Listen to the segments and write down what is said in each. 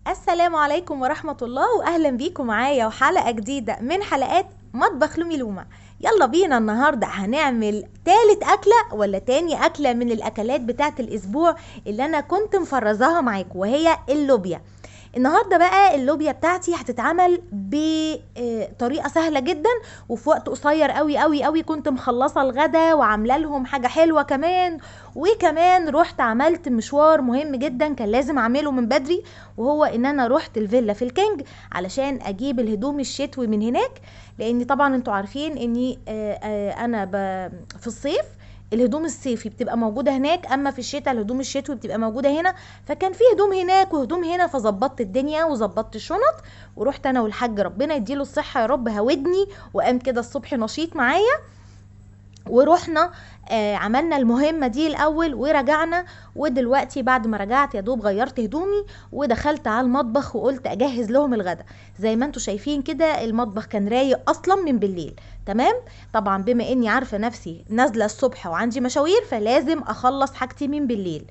السلام عليكم ورحمة الله، وأهلا بيكم معايا وحلقة جديدة من حلقات مطبخ لومي لومة. يلا بينا، النهاردة هنعمل تالت أكلة ولا تاني أكلة من الأكلات بتاعت الأسبوع اللي أنا كنت مفرزاها معاكم، وهي اللوبيا. النهاردة بقى اللوبيا بتاعتي هتتعمل بطريقة سهلة جدا وفي وقت قصير قوي قوي قوي. كنت مخلصة الغدا وعاملة لهم حاجة حلوة كمان، وكمان رحت عملت مشوار مهم جدا كان لازم اعمله من بدري، وهو ان انا رحت الفيلا في الكينج علشان اجيب الهدوم الشتوي من هناك. لان طبعا انتوا عارفين اني انا في الصيف الهدوم الصيفي بتبقى موجودة هناك، اما في الشتاء الهدوم الشتوي بتبقى موجودة هنا. فكان في هدوم هناك وهدوم هنا، فظبطت الدنيا وظبطت الشنط ورحت انا والحاج ربنا يديله الصحة يا رب هودني، وقام كده الصبح نشيط معايا ورحنا. عملنا المهمة دي الأول ورجعنا. ودلوقتي بعد ما رجعت يا دوب غيرت هدومي ودخلت على المطبخ وقلت أجهز لهم الغدا. زي ما انتوا شايفين كده المطبخ كان رايق أصلا من بالليل. تمام. طبعا بما اني عارفة نفسي نازلة الصبح وعندي مشاوير فلازم أخلص حاجتي من بالليل.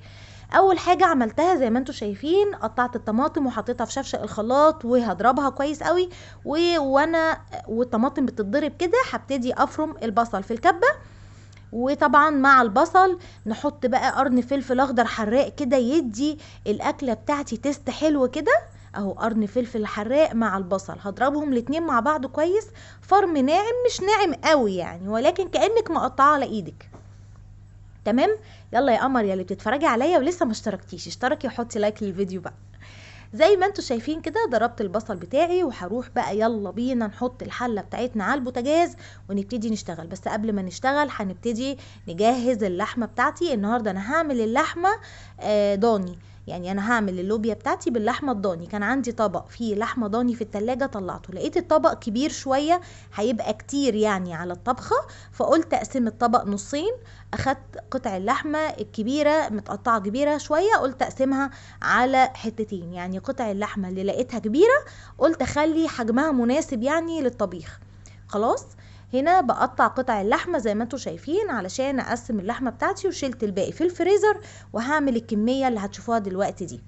اول حاجه عملتها زي ما انتوا شايفين، قطعت الطماطم وحطيتها في شفشق الخلاط وهضربها كويس قوي. وانا والطماطم بتتضرب كده هبتدي افرم البصل في الكبه. وطبعا مع البصل نحط بقى قرن فلفل اخضر حراق كده يدي الاكله بتاعتي تيست حلو كده. اهو قرن فلفل حراق مع البصل هضربهم الاتنين مع بعض كويس. فرم ناعم، مش ناعم قوي يعني، ولكن كأنك مقطعه على ايدك. تمام. يلا يا قمر يا اللي بتتفرجي عليا ولسه ما اشتركتيش، اشتركي وحطي لايك للفيديو بقى. زي ما انتوا شايفين كده ضربت البصل بتاعي وهروح بقى يلا بينا نحط الحله بتاعتنا على البوتاجاز ونبتدي نشتغل. بس قبل ما نشتغل هنبتدي نجهز اللحمه بتاعتي. النهارده انا هعمل اللحمه ضاني، يعني انا هعمل اللوبيا بتاعتي باللحمه الضاني. كان عندي طبق فيه لحمه ضاني في التلاجة طلعته، لقيت الطبق كبير شويه هيبقى كتير يعني على الطبخه، فقلت اقسم الطبق نصين. اخدت قطع اللحمه الكبيره متقطعه كبيره شويه، قلت اقسمها على حتتين. يعني قطع اللحمه اللي لقيتها كبيره قلت اخلي حجمها مناسب يعني للطبيخ. خلاص. هنا بقطع قطع اللحمه زي ما انتوا شايفين علشان اقسم اللحمه بتاعتي، وشلت الباقي في الفريزر وهعمل الكميه اللي هتشوفوها دلوقتي دي.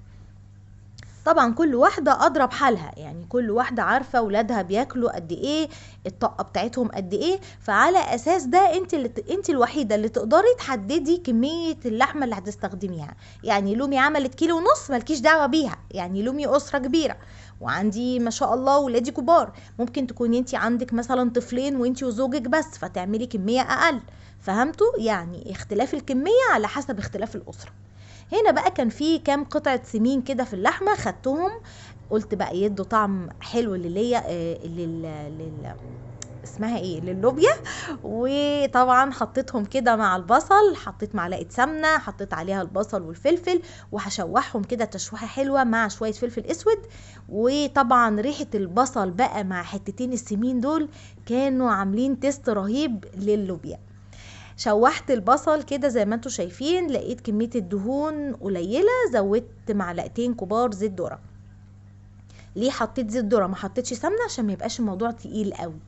طبعا كل واحدة اضرب حالها، يعني كل واحدة عارفة ولادها بياكلوا قد ايه، الطاقة بتاعتهم قد ايه، فعلى اساس ده انت الوحيدة اللي تقدري تحددي كمية اللحمة اللي هتستخدميها. يعني لومي عملت كيلو ونص مالكيش دعوة بيها، يعني لومي اسرة كبيرة وعندي ما شاء الله ولادي كبار. ممكن تكوني انت عندك مثلا طفلين وانت وزوجك بس فتعملي كمية اقل. فهمتوا؟ يعني اختلاف الكمية على حسب اختلاف الاسرة. هنا بقى كان في كام قطعة سمين كده في اللحمة خدتهم، قلت بقى يدوا طعم حلو لليا اسمها ايه، للوبيا. وطبعا حطيتهم كده مع البصل، حطيت معلقة سمنة حطيت عليها البصل والفلفل وهشوحهم كده تشويحة حلوة مع شوية فلفل اسود. وطبعا ريحة البصل بقى مع حتتين السمين دول كانوا عاملين تيست رهيب للوبيا. شوحت البصل كده زي ما انتوا شايفين، لقيت كمية الدهون قليلة، زودت معلقتين كبار زيت ذرة. ليه حطيت زيت ذرة ما حطيتش سمنة؟ عشان ما يبقاش الموضوع تقيل قوي.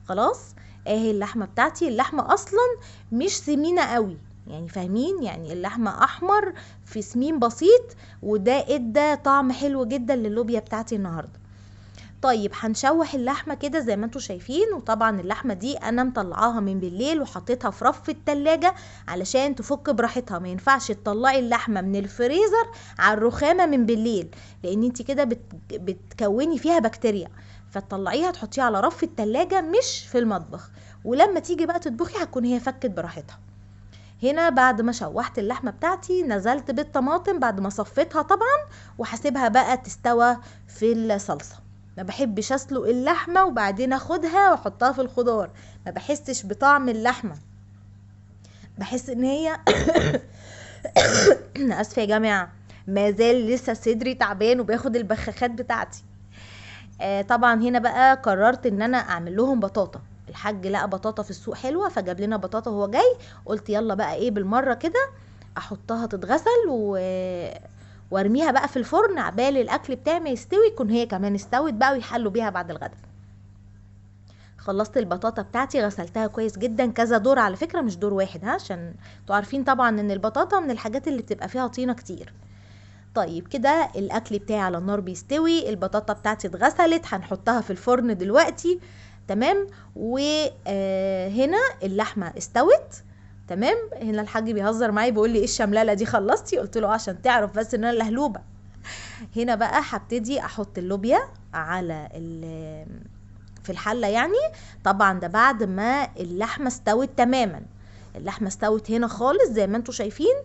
خلاص. اهي اللحمة بتاعتي، اللحمة اصلا مش سمينة قوي يعني، فاهمين؟ يعني اللحمة احمر في سمين بسيط، وده ادى طعم حلو جدا للوبيا بتاعتي النهاردة. طيب هنشوح اللحمة كده زي ما انتوا شايفين. وطبعا اللحمة دي انا مطلعاها من بالليل وحطيتها في رف التلاجة علشان تفك براحتها. ما ينفعش تطلعي اللحمة من الفريزر على الرخامة من بالليل، لان انت كده بتكوني فيها بكتيريا. فتطلعيها تحطيها على رف التلاجة مش في المطبخ، ولما تيجي بقى تطبخي هتكون هي فكت براحتها. هنا بعد ما شوحت اللحمة بتاعتي نزلت بالطماطم بعد ما صفيتها طبعا، وهسيبها بقى تستوى في الصلصة. ما بحبش اسلق اللحمة وبعدين اخدها واحطها في الخضار، ما بحسش بطعم اللحمة، بحس ان هي اسفة يا جماعة، ما زال لسه صدري تعبان وباخد البخاخات بتاعتي. طبعا هنا بقى قررت ان انا اعمل لهم بطاطا. الحاج لقى بطاطا في السوق حلوة فجاب لنا بطاطا وهو جاي. قلت يلا بقى ايه بالمرة كده احطها تتغسل وارميها بقى في الفرن عبال الاكل بتاعي ما يستوي، يكون هي كمان استوت بقى ويحلوا بيها بعد الغدا. خلصت البطاطا بتاعتي غسلتها كويس جدا، كذا دور على فكرة مش دور واحد، ها، عشان انتوا عارفين طبعا ان البطاطا من الحاجات اللي بتبقى فيها طينة كتير. طيب كده الاكل بتاعي على النار بيستوي، البطاطا بتاعتي اتغسلت هنحطها في الفرن دلوقتي. تمام. وهنا اللحمه استوت. تمام. هنا الحاج بيهزر معايا بيقول لي ايه الشملاله دي خلصتي؟ قلت له عشان تعرف بس ان انا لهلوبه. هنا بقى هبتدي احط اللوبيا على في الحله يعني. طبعا ده بعد ما اللحمه استوت تماما. اللحمه استوت هنا خالص زي ما انتم شايفين.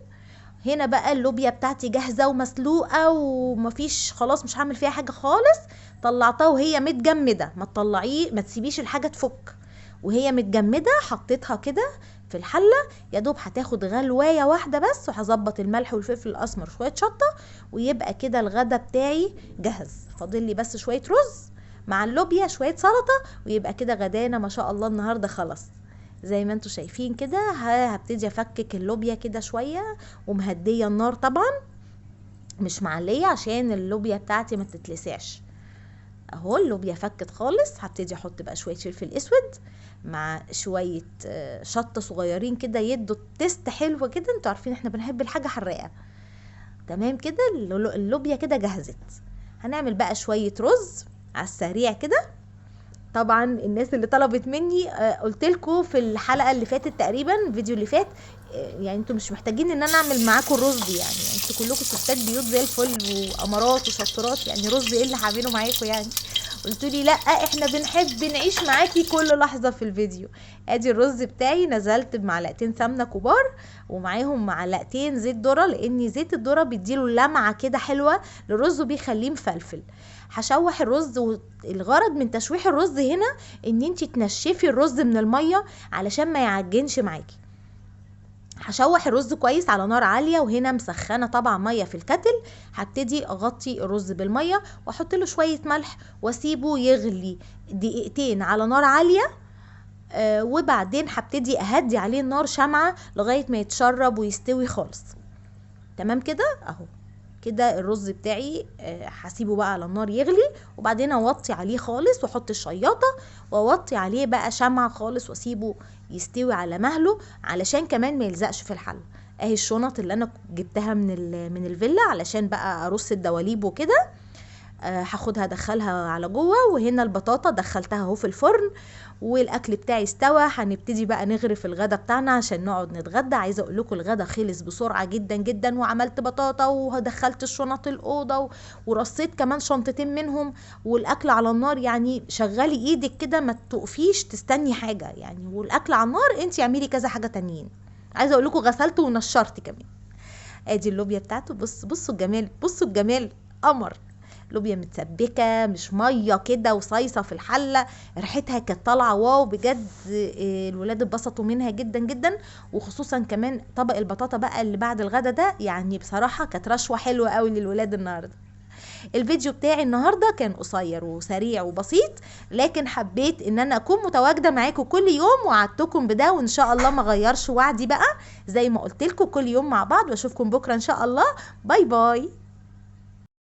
هنا بقى اللوبيا بتاعتي جاهزه ومسلوقه ومفيش، خلاص مش هعمل فيها حاجه خالص. طلعتها وهي متجمده، ما تطلعيه، ما تسيبيش الحاجه تفك وهي متجمده. حطيتها كده في الحله، يا دوب هتاخد غلوايه واحده بس، وهظبط الملح والفلفل الاسمر شويه شطه، ويبقى كده الغدا بتاعي جاهز. فاضل لي بس شويه رز مع اللوبيا، شويه سلطه، ويبقى كده غدانا ما شاء الله النهارده خلاص. زي ما انتوا شايفين كده هبتدي افكك اللوبيا كده شويه، ومهديه النار طبعا مش معليه عشان اللوبيا بتاعتي ما تتلسعش. اهو اللوبيا فكت خالص. هبتدي احط بقى شويه فلفل اسود مع شويه شطه صغيرين كده يدوا تيست حلوه كده. انتوا عارفين احنا بنحب الحاجه حراقه. تمام كده اللوبيا كده جهزت. هنعمل بقى شويه رز على السريع كده. طبعا الناس اللي طلبت مني قلت لكم في الحلقه اللي فاتت تقريبا، الفيديو اللي فات، يعني انتوا مش محتاجين ان انا اعمل معاكم الرز، يعني انتوا كلكم ستات بيوت زي الفل وامارات وشطرات، يعني رز ايه اللي هعمله معاكم يعني؟ قلت لي لا احنا بنحب نعيش معاكي كل لحظه في الفيديو. ادي الرز بتاعي، نزلت بمعلقتين سمنه كبار ومعاهم معلقتين زيت ذره، لان زيت الذره بيديله لمعه كده حلوه للرز وبيخليه مفلفل. هشوح الرز، والغرض من تشويح الرز هنا ان انتي تنشفي الرز من الميه علشان ما يعجنش معاكي. هشوح الرز كويس على نار عاليه، وهنا مسخنه طبعا ميه في الكتل. هبتدي اغطي الرز بالميه واحط له شويه ملح واسيبه يغلي دقيقتين على نار عاليه. وبعدين هبتدي اهدي عليه النار شمعه لغايه ما يتشرب ويستوي خالص. تمام كده اهو. كده الرز بتاعي هسيبه بقى على النار يغلي، وبعدين اوطي عليه خالص واحط الشياطه واوطي عليه بقى شمعة خالص واسيبه يستوي على مهله علشان كمان ما يلزقش في الحله. اهي الشنط اللي انا جبتها من الفيلا علشان بقى ارص الدواليب وكده. هاخدها ادخلها على جوه. وهنا البطاطا دخلتها اهو في الفرن، والاكل بتاعي استوى. هنبتدي بقى نغرف الغدا بتاعنا عشان نقعد نتغدى. عايزه اقول لكم الغدا خلص بسرعه جدا جدا، وعملت بطاطا ودخلت الشنط الاوضه ورصيت كمان شنطتين منهم، والاكل على النار. يعني شغلي ايدك كده ما تقفيش تستني حاجه يعني، والاكل على النار انت اعملي كذا حاجه تانيين. عايزه اقول لكم غسلت ونشرت كمان. ادي اللوبيا بتاعته، بصوا الجمال، بصوا الجمال، قمر. لوبيا متسبكه مش ميه كده وصيصه في الحله، ريحتها كانت طالعه واو بجد. الولاد اتبسطوا منها جدا جدا، وخصوصا كمان طبق البطاطا بقى اللي بعد الغدا ده، يعني بصراحه كانت رشوه حلوه قوي للولاد النهارده. الفيديو بتاعي النهارده كان قصير وسريع وبسيط، لكن حبيت ان انا اكون متواجده معاكم كل يوم، وعدتكم بده وان شاء الله ما غيرش وعدي بقى زي ما قلت لكم كل يوم مع بعض. واشوفكم بكره ان شاء الله. باي باي.